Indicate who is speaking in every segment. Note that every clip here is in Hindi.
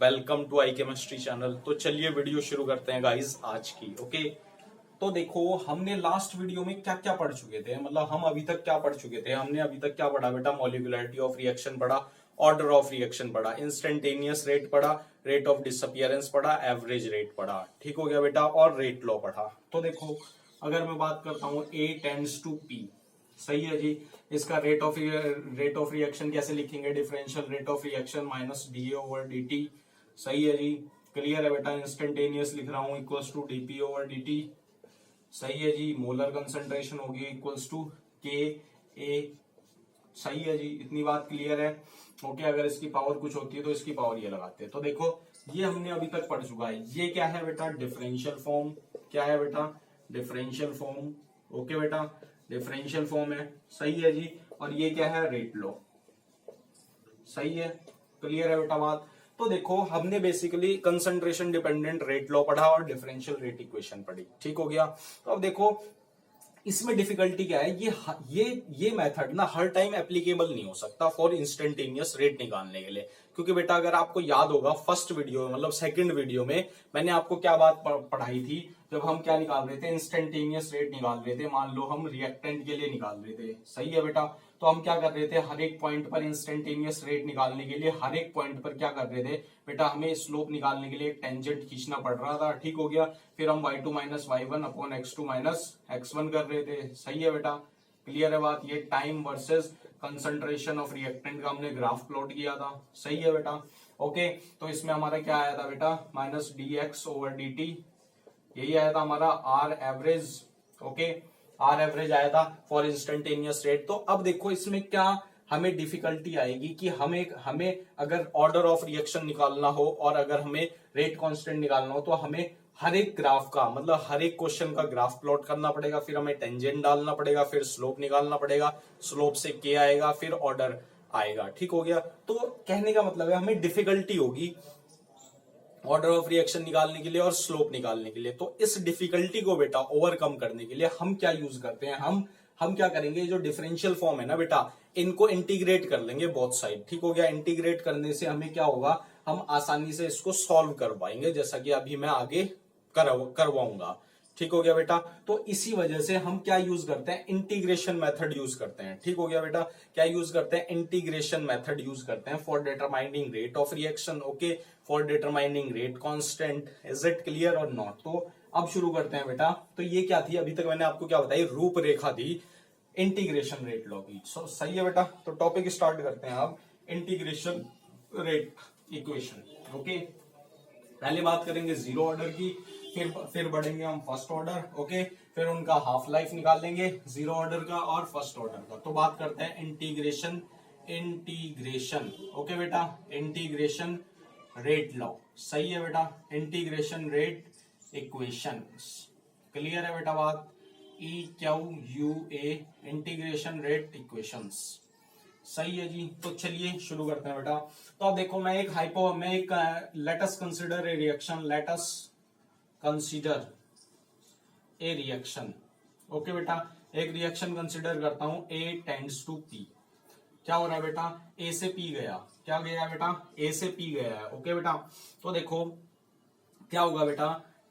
Speaker 1: Welcome to I chemistry channel. तो चलिए वीडियो शुरू करते हैं गाइस आज की। ओके, तो देखो हमने लास्ट वीडियो में क्या क्या पढ़ चुके थे, मतलब हम अभी तक क्या पढ़ चुके थे। हमने अभी तक क्या पढ़ा बेटा? मॉलिक्यूलरिटी ऑफ रिएक्शन पढ़ा, ऑर्डर ऑफ रिएक्शन पढ़ा, इंस्टेंटेनियस रेट पढ़ा, रेट ऑफ डिसअपियरेंस पढ़ा, एवरेज रेट पढ़ा, ठीक हो गया बेटा, और रेट लॉ पढ़ा। तो देखो अगर मैं बात करता हूं A टेंड्स टू P, सही है जी। इसका रेट ऑफ रिएक्शन कैसे लिखेंगे? Differential rate of reaction minus D over D T, सही है जी। क्लियर है बेटा। इंस्टेंटेनियस लिख रहा हूं equals to DP over D T, सही है जी। मोलर कंसंट्रेशन होगी इक्वल्स टू के ए, सही है जी। इतनी बात क्लियर है। ओके, अगर इसकी पावर कुछ होती है तो इसकी पावर ये लगाते हैं। तो देखो ये हमने अभी तक पढ़ चुका है। ये क्या है बेटा? Differential form. क्या है बेटा? Differential form. ओके बेटा, डिफरेंशियल फॉर्म है, सही है जी। और ये क्या है? रेट लॉ, सही है। क्लियर है बेटा बात? तो देखो हमने basically concentration dependent rate law पढ़ा और डिफरेंशियल रेट इक्वेशन पढ़ी, ठीक हो गया। तो अब देखो इसमें डिफिकल्टी क्या है? ये मेथड ना हर टाइम एप्लीकेबल नहीं हो सकता फॉर इंस्टेंटेनियस रेट निकालने के लिए। क्योंकि बेटा अगर आपको याद होगा फर्स्ट वीडियो में, मतलब सेकंड वीडियो में मैंने आपको क्या बात पढ़ाई थी? जब हम क्या निकाल रहे थे? इंस्टेंटेनियस रेट निकाल रहे थे। मान लो हम रिएक्टेंट के लिए निकाल रहे थे, सही है बेटा। तो हम क्या कर रहे थे? हर एक पॉइंट पर इंस्टेंटेनियस रेट निकालने के लिए हर एक पॉइंट पर क्या कर रहे थे बेटा? हमें स्लोप निकालने के लिए एक टेंजेंट खींचना पड़ रहा था, ठीक हो गया। फिर हम y2 minus y1 upon x2 minus x1 कर रहे थे, सही है बेटा। क्लियर है बात? ये time versus concentration of reactant का हमने ग्राफ प्लॉट किया था, सही है बेटा। ओके, तो इसमें हमारा क्या आया था बेटा? Minus D X over D T, यही आया था हमारा R average. Okay, R average आया था फॉर इंस्टेंटेनियस रेट। तो अब देखो इसमें क्या हमें डिफिकल्टी आएगी कि हमें अगर ऑर्डर ऑफ रिएक्शन निकालना हो और अगर हमें रेट कांस्टेंट निकालना हो तो हमें हर एक ग्राफ का, मतलब हर एक क्वेश्चन का ग्राफ प्लॉट करना पड़ेगा, फिर हमें टेंजेंट डालना पड़ेगा, फिर स्लोप निकालना पड़ेगा, स्लोप से के आएगा, फिर ऑर्डर आएगा, ठीक हो गया। तो कहने का मतलब है हमें डिफिकल्टी होगी ऑर्डर ऑफ रिएक्शन निकालने के लिए और स्लोप निकालने के लिए। तो इस डिफिकल्टी को बेटा ओवरकम करने के लिए हम क्या यूज करते हैं? हम क्या करेंगे? जो डिफरेंशियल फॉर्म है ना बेटा, इनको इंटीग्रेट कर लेंगे बोथ साइड, ठीक हो गया। इंटीग्रेट करने से हमें क्या होगा? हम आसानी से इसको सॉल्व कर पाएंगे, जैसा कि अभी मैं आगे करवाऊंगा, ठीक हो गया बेटा। तो इसी वजह से हम क्या यूज करते हैं? इंटीग्रेशन मेथड यूज करते हैं, ठीक हो गया बेटा। क्या यूज करते हैं? इंटीग्रेशन मेथड यूज करते हैं for determining rate of reaction. Okay, for determining rate constant. Is it clear और नॉट? तो अब शुरू करते हैं बेटा। तो ये क्या थी? अभी तक मैंने आपको क्या बताई? रूपरेखा थी इंटीग्रेशन रेट लॉ की। सही है बेटा। तो टॉपिक स्टार्ट करते हैं अब इंटीग्रेशन रेट इक्वेशन। ओके, पहले बात करेंगे जीरो ऑर्डर की, फिर बढ़ेंगे हम फर्स्ट ऑर्डर। ओके, फिर उनका हाफ लाइफ निकाल लेंगे जीरो ऑर्डर का और फर्स्ट ऑर्डर का। तो बात करते हैं इंटीग्रेशन। ओके बेटा, इंटीग्रेशन रेट लॉ, सही है बेटा। इंटीग्रेशन रेट इक्वेशंस, क्लियर है बेटा बात? EQUA, इंटीग्रेशन रेट इक्वेशंस, सही है जी। तो चलिए शुरू करते हैं बेटा। तो अब देखो मैं एक let us consider a reaction, let us consider a reaction. Okay बेटा, एक रिएक्शन कंसीडर करता हूं, A टेंड्स टू P। क्या हो रहा है बेटा? A से P गया। क्या गया बेटा? A से P गया है। ओके बेटा, तो देखो क्या होगा बेटा?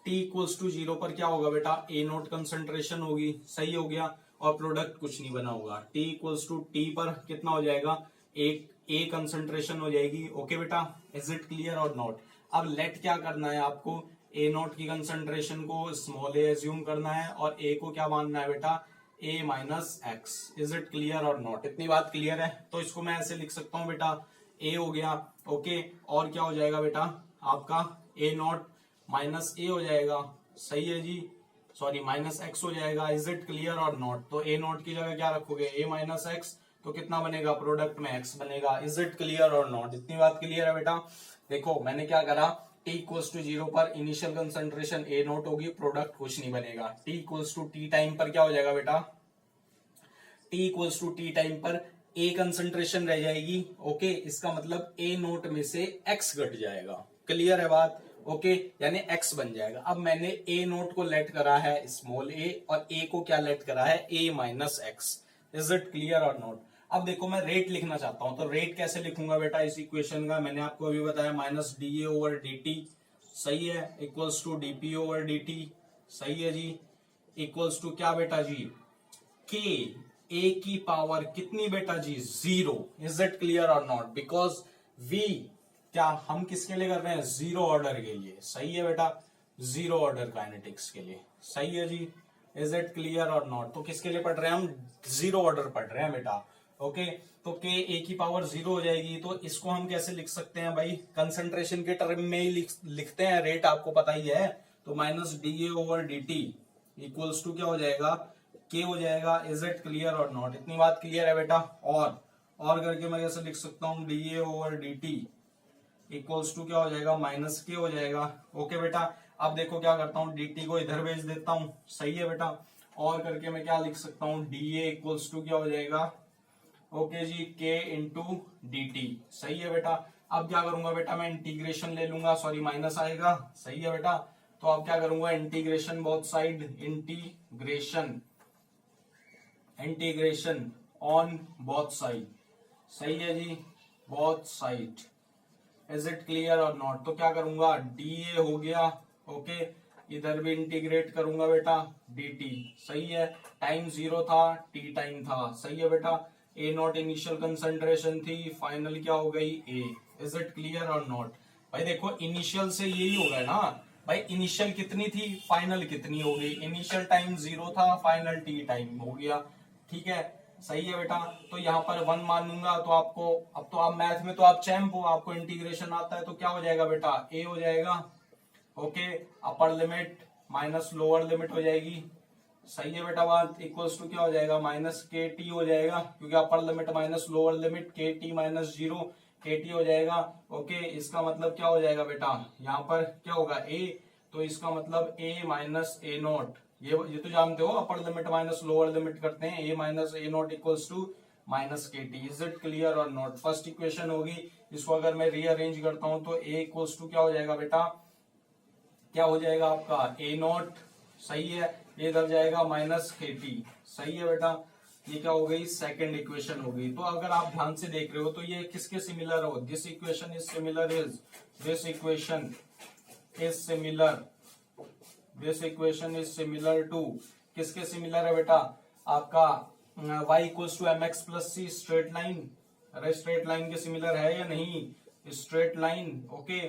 Speaker 1: T इक्वल्स टू 0 पर क्या होगा बेटा? A नोट कंसंट्रेशन होगी, सही हो गया। और प्रोडक्ट कुछ नहीं बना होगा। T इक्वल्स टू T पर कितना हो जाएगा? A कंसंट्रेशन हो जाएगी। ओके बेटा, इज इट क्लियर और नॉट? अब लेट क्या करना है आपको? A नोट की कंसंट्रेशन को स्मॉल a एज्यूम करना है और A को क्या मानना है बेटा? A minus x. Is it clear और नॉट? इतनी बात क्लियर है? तो इसको मैं ऐसे लिख सकता हूं बेटा, A हो गया। ओके, और क्या हो जाएगा बेटा आपका? A नॉट माइनस ए हो जाएगा, सही है जी। सॉरी, माइनस एक्स हो जाएगा। इज इट क्लियर और नॉट? तो ए नॉट की जगह क्या रखोगे? ए माइनस एक्स। तो कितना बनेगा? प्रोडक्ट में एक्स बनेगा। इज इट क्लियर और नॉट? इतनी बात क्लियर है बेटा? देखो मैंने क्या करा, टी इक्वल्स टू 0 पर इनिशियल कंसंट्रेशन ए नॉट होगी, प्रोडक्ट कुछ नहीं बनेगा। T equals to T time पर क्या हो जाएगा बेटा? T equals to T time पर ए कंसंट्रेशन रह जाएगी। ओके, इसका मतलब ए नोट में से एक्स घट जाएगा। क्लियर है बात? ओके, यानी x बन जाएगा। अब मैंने a नोट को लेट करा है स्मॉल a और a को क्या लेट करा है? a minus x. Is it clear और नॉट? अब देखो मैं रेट लिखना चाहता हूं, तो रेट कैसे लिखूंगा बेटा इस इक्वेशन का, मैंने आपको अभी बताया minus D A over D T, सही है, equals to DP over D T, सही है जी, इक्वल्स टू क्या बेटा जी, के ए की पावर कितनी बेटा जी, 0। इज इट क्लियर और नॉट, बिकॉज वी क्या हम किसके लिए कर रहे हैं, जीरो ऑर्डर के लिए, सही है बेटा, जीरो ऑर्डर काइनेटिक्स के लिए, सही है जी। इज इट क्लियर और नॉट, तो किसके लिए पढ़ रहे हैं हम, जीरो ऑर्डर पढ़ रहे हैं बेटा, ओके। तो के ए की पावर 0 हो जाएगी, तो इसको हम कैसे लिख सकते हैं भाई, कंसंट्रेशन के टर्म में ही लिखते हैं, रेट आपको पता ही है, तो minus D A over D T equals to क्या हो जाएगा, के हो जाएगा। इज इट क्लियर और नॉट, इतनी बात क्लियर है बेटा। और करके मैं कैसे लिख सकता हूँ, D A over D T equals to क्या हो जाएगा, माइनस के हो जाएगा, ओके बेटा। अब देखो क्या करता हूँ, डी टी को इधर भेज देता हूँ, सही है बेटा। और करके मैं क्या लिख सकता हूँ, डी ए इक्वल्स टू क्या हो जाएगा, ओके जी, के इंटू डी टी, सही है बेटा। अब क्या करूंगा बेटा, मैं इंटीग्रेशन ले लूंगा, सॉरी माइनस आएगा, सही है बेटा। तो अब क्या करूंगा, integration both side, integration on both side, सही है जी, both side. Is it clear और नॉट, तो क्या करूंगा, डी ए हो गया, ओके, इधर भी इंटीग्रेट करूंगा बेटा, डी टी, सही है, टाइम 0 था, टी टाइम था, सही है बेटा। ए नॉट इनिशियल कंसंट्रेशन थी, फाइनल क्या हो गई, ए। इज इट क्लियर और नॉट, भाई देखो इनिशियल से यही हो गया ना भाई, इनिशियल कितनी थी, फाइनल कितनी हो गई, इनिशियल टाइम 0 था, फाइनल टी टाइम हो गया, ठीक है, सही है बेटा। तो यहाँ पर 1 मान लूंगा, तो आपको, अब तो आप मैथ में तो आप चैंप हो, आपको इंटीग्रेशन आता है, तो क्या हो जाएगा बेटा, ए हो जाएगा, ओके, अपर लिमिट माइनस लोअर लिमिट हो जाएगी, सही है बेटा बात, इक्वल्स टू क्या हो जाएगा, माइनस के टी हो जाएगा, क्योंकि अपर लिमिट माइनस लोअर लिमिट, के टी माइनस 0, के टी हो जाएगा, ओके। इसका मतलब क्या हो जाएगा बेटा, यहाँ पर क्या होगा, ए, तो इसका मतलब ए माइनस ए नॉट, ये तो जानते हो, upper limit minus lower limit करते हैं, a minus a naught equals to minus k t. Is it clear और नॉट, फर्स्ट इक्वेशन होगी, इसको अगर मैं रीअरेंज करता हूं तो ए इक्वल्स टू क्या हो जाएगा बेटा, क्या हो जाएगा आपका, ए नॉट, सही है, ये इधर जाएगा माइनस के टी, सही है बेटा। ये क्या हो गई, सेकंड इक्वेशन हो गई। तो अगर आप ध्यान से देख रहे हो तो ये किसके सिमिलर हो, this equation is similar, this equation is similar, this equation is similar to, किसके सिमिलर है बेटा, आपका y equals to M x plus C, straight line, अरे स्ट्रेट लाइन के सिमिलर है या नहीं, स्ट्रेट लाइन, ओके,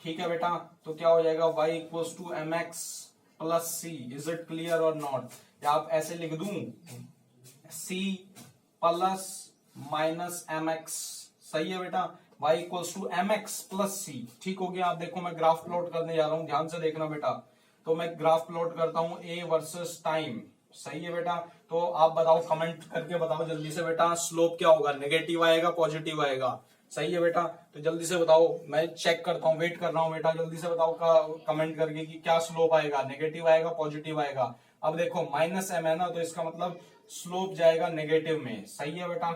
Speaker 1: ठीक है बेटा। तो क्या हो जाएगा, y equals to M x plus c. Is it clear और नॉट, या आप ऐसे लिख दूं, c plus minus m x, सही है बेटा, y equals to M x plus c, ठीक हो गया। आप देखो मैं ग्राफ प्लॉट करने जा रहा हूं, ध्यान से देखना बेटा। तो मैं ग्राफ प्लॉट करता हूं, a वर्सेस टाइम, सही है बेटा। तो आप बताओ, कमेंट करके बताओ जल्दी से बेटा, स्लोप क्या होगा, नेगेटिव आएगा पॉजिटिव आएगा, सही है बेटा। तो जल्दी से बताओ, मैं चेक करता हूँ, वेट कर रहा हूँ बेटा, जल्दी से बताओ कमेंट करके कि क्या स्लोप आएगा, नेगेटिव आएगा पॉजिटिव आएगा। अब देखो माइनस एम है ना, तो इसका मतलब स्लोप जाएगा नेगेटिव में, सही है बेटा।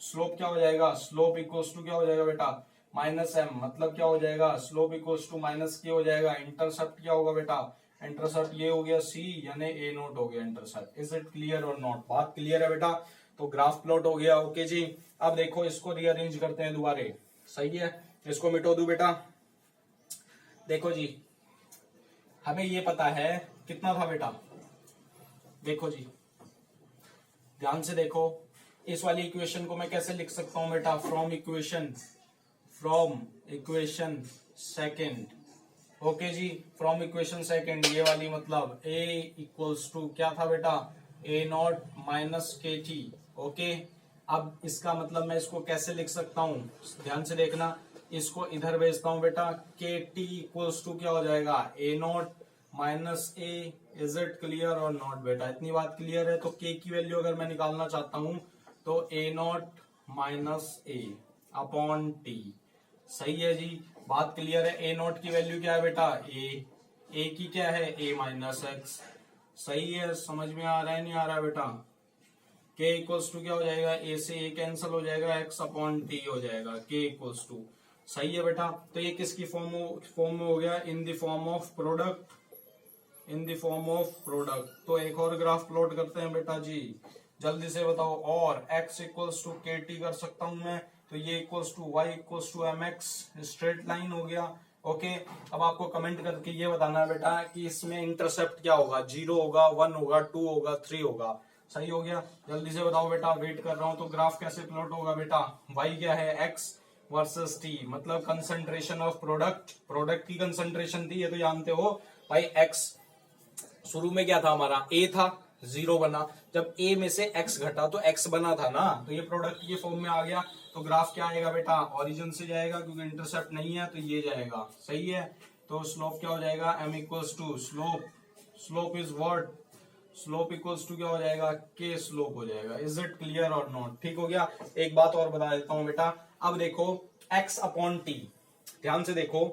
Speaker 1: स्लोप क्या हो जाएगा, स्लोप इक्वल्स टू क्या हो जाएगा बेटा, माइनस एम, मतलब क्या हो जाएगा, स्लोप इक्वल्स टू माइनस के हो जाएगा। इंटरसेप्ट क्या होगा बेटा, इंटरसेप्ट ये हो गया सी, यानी ए नोट हो गया इंटरसेप्ट। इज इट क्लियर और नॉट, बात क्लियर है बेटा। तो ग्राफ प्लॉट हो गया, ओके जी। अब देखो इसको रीअरेंज करते हैं दोबारा, सही है, इसको मिटो दू बेटा। देखो जी, हमें ये पता है कितना था बेटा, देखो जी ध्यान से देखो, इस वाली इक्वेशन को मैं कैसे लिख सकता हूं बेटा, फ्रॉम इक्वेशन सेकेंड, ओके जी, फ्रॉम इक्वेशन सेकेंड, ये वाली मतलब a इक्वल्स टू क्या था बेटा, a naught minus k T, okay. अब इसका मतलब मैं इसको कैसे लिख सकता हूं, ध्यान से देखना, इसको इधर भेजता हूं बेटा, के टी इक्वल्स टू क्या हो जाएगा, a naught minus A. Is it clear और नॉट बेटा, इतनी बात क्लियर है। तो k की वैल्यू अगर मैं निकालना चाहता हूं तो a naught minus a upon T, सही है जी, बात क्लियर है। ए नॉट की वैल्यू क्या है बेटा, ए की क्या है, ए माइनस एक्स, सही है, समझ में आ रहा है नहीं आ रहा है बेटा। के इक्वल्स टू क्या हो जाएगा, ए से ए कैंसिल हो जाएगा, एक्स अपॉन टी हो जाएगा, के इक्वल्स टू, सही है बेटा। तो ये किसकी फॉर्म में हो गया, इन the form of product, in the form of product. तो एक और ग्राफ प्लॉट करते हैं बेटा जी, जल्दी से बताओ। और x equals to K T कर सकता हूं मैं, तो ये equals to y equals to M X, straight line हो गया। ओके, अब आपको कमेंट करके ये बताना है बेटा कि इसमें इंटरसेप्ट क्या होगा, 0 होगा, 1 होगा, 2 होगा, 3 होगा। सही हो गया, जल्दी से बताओ बेटा, वेट कर रहा हूं। तो ग्राफ कैसे प्लॉट होगा बेटा, y क्या है, x वर्सेस t, मतलब कंसंट्रेशन ऑफ प्रोडक्ट, प्रोडक्ट की कंसंट्रेशन थी, ये तो जानते हो भाई। x शुरू में क्या था हमारा, a था, 0 बना, जब a में से x घटा तो x बना था ना, तो ये प्रोडक्ट के फॉर्म में आ गया। तो ग्राफ क्या आएगा बेटा, ओरिजिन से जाएगा, क्योंकि इंटरसेप्ट नहीं है तो ये जाएगा। सही है, तो स्लोप क्या हो जाएगा, m equals to slope, slope is what, slope equals to क्या हो जाएगा, के स्लोप हो जाएगा। इज इट क्लियर और नॉट, ठीक हो गया। एक बात और बता देता हूं बेटा, अब देखो x अपॉन टी, ध्यान से देखो,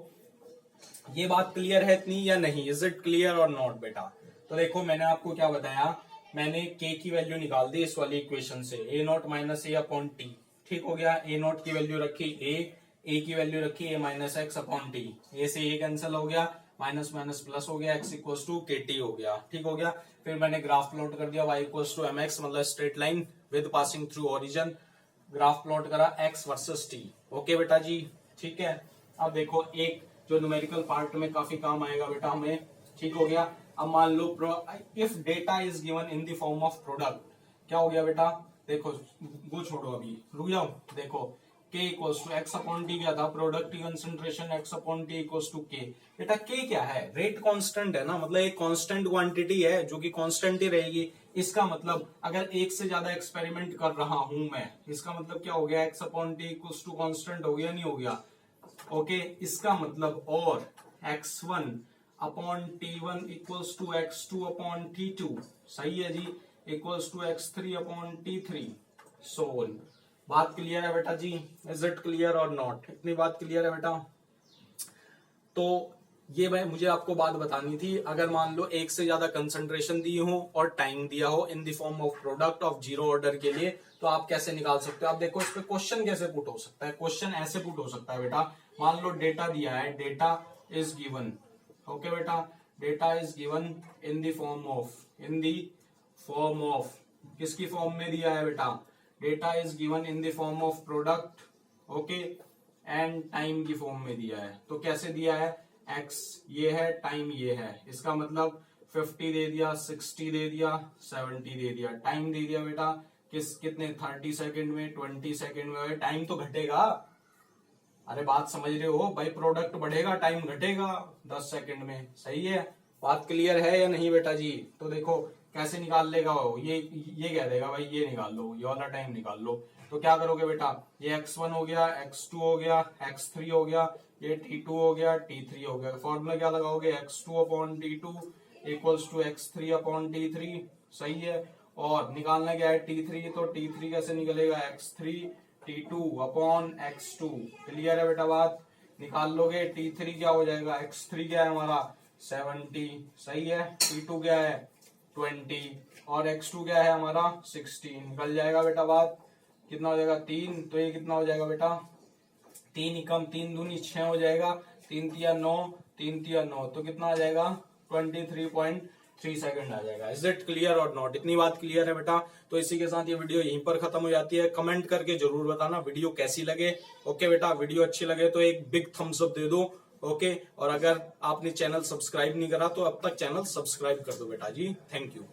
Speaker 1: ये बात क्लियर है इतनी या नहीं, इज इट क्लियर और नॉट बेटा। तो देखो मैंने आपको क्या बताया, मैंने k की वैल्यू निकाल दी इस वाली इक्वेशन से, a naught minus a upon t, ठीक हो गया। a नॉट की वैल्यू रखी a की वैल्यू रखी a minus x upon t, a से ए कैंसिल हो गया, माइनस माइनस प्लस हो गया, x equals to K T हो गया, ठीक हो गया। फिर मैंने ग्राफ प्लॉट कर दिया, y equals to M x, मतलब straight line with passing through origin, graph plot करा x वर्सेस t। ओके बेटा जी, ठीक है। अब देखो एक जो न्यूमेरिकल पार्ट में काफी काम आएगा बेटा हमें, ठीक हो गया। अब मान लो if data is given in the form of product, क्या हो गया बेटा, देखो वो छोड़ो अभी, रुक जाओ। देखो k equals to X upon T क्या था, प्रोडक्ट की concentration x upon T equals to k। बेटा k क्या है, रेट कांस्टेंट है ना, मतलब एक कांस्टेंट क्वांटिटी है जो कि कांस्टेंट ही रहेगी। इसका मतलब अगर एक से ज्यादा एक्सपेरिमेंट कर रहा हूं मैं, इसका मतलब क्या हो गया, x upon T equals to constant हो गया, नहीं हो गया। ओके, इसका मतलब और x1 upon t1 equals to x2 upon t2, सही है जी, equals to x3 upon t3, so on. बात क्लियर है बेटा जी, इज इट क्लियर और नॉट, इतनी बात क्लियर है बेटा। तो ये भाई मुझे आपको बात बतानी थी, अगर मान लो एक से ज्यादा कंसंट्रेशन दी हो और टाइम दिया हो इन the form of product of zero order के लिए, तो आप कैसे निकाल सकते हो। आप देखो इस पे क्वेश्चन कैसे पुट हो सकता है, क्वेश्चन ऐसे पुट हो सकता है बेटा, मान लो डेटा दिया है, डेटा इज गिवन, ओके बेटा, data is given in the form of, in the form of, किसकी फॉर्म में दिया है बेटा, data is given in the form of product, okay, and time की फॉर्म में दिया है। तो कैसे दिया है, x ये है, टाइम ये है, इसका मतलब 50 दे दिया, 60 दे दिया, 70 दे दिया, टाइम दे दिया बेटा कितने 30 सेकंड में, 20 सेकंड में। टाइम तो घटेगा, अरे बात समझ रहे हो भाई, प्रोडक्ट बढ़ेगा टाइम घटेगा 10 सेकंड में, सही है। बात क्लियर है या नहीं बेटा जी। तो देखो कैसे निकाल लेगा वो, ये कह देगा भाई ये निकाल लो, ये वाला टाइम निकाल लो। तो क्या करोगे बेटा, ये x1 हो गया, x2 हो गया, x3 हो गया, ये t2 हो गया, t3 हो गया। फॉर्मूला क्या लगाओगे, x2 upon t2 equals to x3 upon t3, सही है। और निकालना क्या है t3, तो t3 कैसे निकलेगा, x3 t2 upon x2, clear है बेटा बात। निकाल लोगे t3 क्या हो जाएगा, x3 क्या है हमारा 70, सही है, t2 क्या है 20 और x2 क्या है हमारा 16, निकल जाएगा बेटा बात। कितना हो जाएगा 3, तो ये कितना हो जाएगा बेटा 3 एकम 3 दूनी 6 हो जाएगा, 3 तिया 9, 3 तिया 9, तो कितना आ जाएगा 23.3 सेकंड आ जाएगा। इज इट क्लियर और नॉट, इतनी बात क्लियर है बेटा। तो इसी के साथ ये वीडियो यहीं पर खत्म हो जाती है। कमेंट करके जरूर बताना वीडियो कैसी लगे। ओके बेटा, वीडियो अच्छी लगे तो एक बिग थम्स अप दे दो, ओके। और अगर आपने चैनल सब्सक्राइब नहीं करा तो अब तक चैनल सब्सक्राइब कर दो बेटा जी। Thank you.